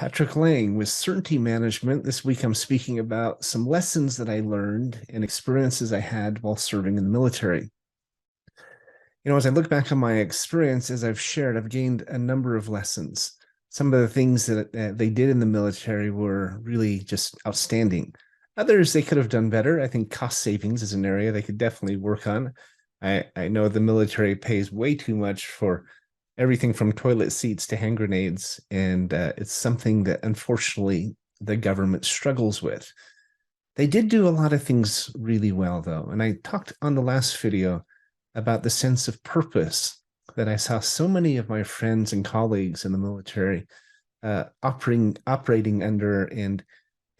Patrick Laing with Certainty Management. This week I'm speaking about some lessons that I learned and experiences I had while serving in the military. As I look back on my experience, as I've shared, I've gained a number of lessons. Some of the things that they did in the military were really just outstanding. Others they could have done better. I think cost savings is an area they could definitely work on. I know the military pays way too much for everything from toilet seats to hand grenades. And it's something that unfortunately the government struggles with. They did do a lot of things really well, though. And I talked on the last video about the sense of purpose that I saw so many of my friends and colleagues in the military operating under and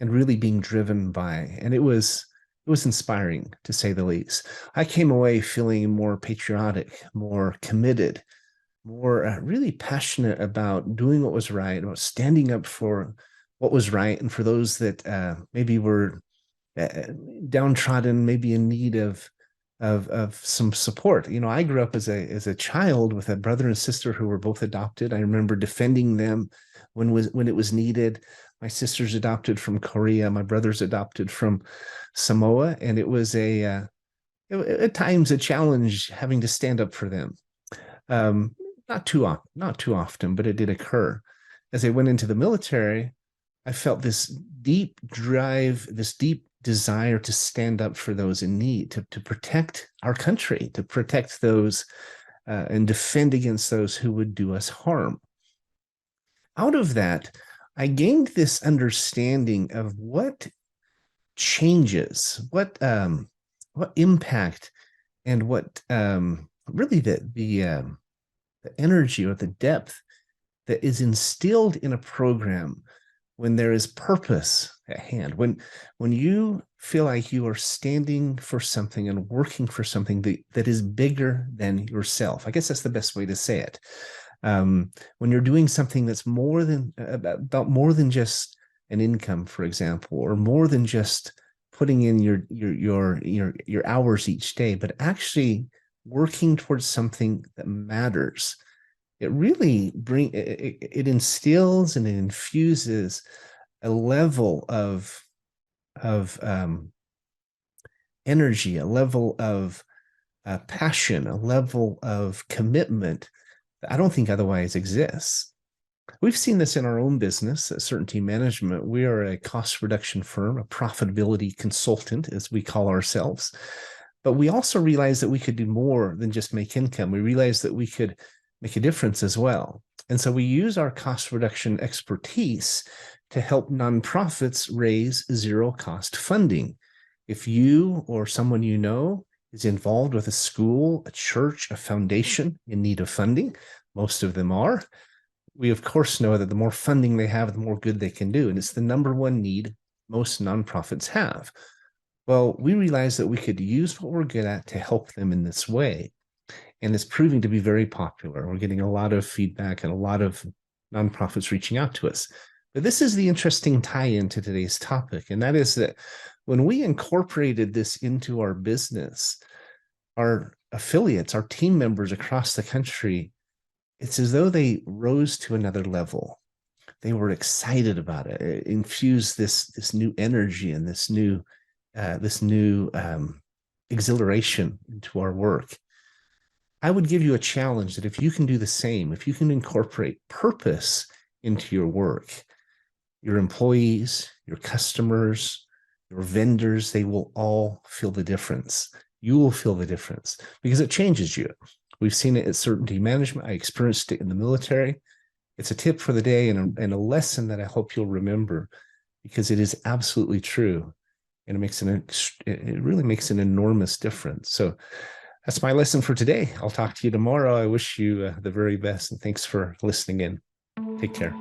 really being driven by. And it was inspiring, to say the least. I came away feeling more patriotic, more committed, more really passionate about doing what was right, about standing up for what was right, and for those that maybe were downtrodden, maybe in need of some support. I grew up as a child with a brother and sister who were both adopted. I remember defending them when it was needed. My sister's adopted from Korea. My brother's adopted from Samoa, and it was at times a challenge having to stand up for them. Not too often, but it did occur. As I went into the military, I felt this deep drive, this deep desire to stand up for those in need, to protect our country, to protect those and defend against those who would do us harm. Out of that, I gained this understanding of what changes, what impact, and what really the energy or the depth that is instilled in a program when there is purpose at hand, when you feel like you are standing for something and working for something that is bigger than yourself. I guess that's the best way to say it. When you're doing something that's more than about more than just an income, for example, or more than just putting in your hours each day, but actually working towards something that matters. It really it instills and it infuses a level of energy, a level of passion, a level of commitment that I don't think otherwise exists. We've seen this in our own business at Certainty Management. We are a cost reduction firm, a profitability consultant, as we call ourselves. But we also realized that we could do more than just make income. We realized that we could make a difference as well. And so we use our cost reduction expertise to help nonprofits raise zero-cost funding. If you or someone you know is involved with a school, a church, a foundation in need of funding, most of them are, we of course know that the more funding they have, the more good they can do. And it's the number one need most nonprofits have. Well, we realized that we could use what we're good at to help them in this way. And it's proving to be very popular. We're getting a lot of feedback and a lot of nonprofits reaching out to us. But this is the interesting tie-in to today's topic. And that is that when we incorporated this into our business, our affiliates, our team members across the country, it's as though they rose to another level. They were excited about it. It infused this new energy and this new exhilaration into our work. I would give you a challenge that if you can do the same, if you can incorporate purpose into your work, your employees, your customers, your vendors, they will all feel the difference. You will feel the difference because it changes you. We've seen it at Certainty Management. I experienced it in the military. It's a tip for the day and a lesson that I hope you'll remember because it is absolutely true. And it really makes an enormous difference. So that's my lesson for today. I'll talk to you tomorrow. I wish you the very best, and thanks for listening in. Take care.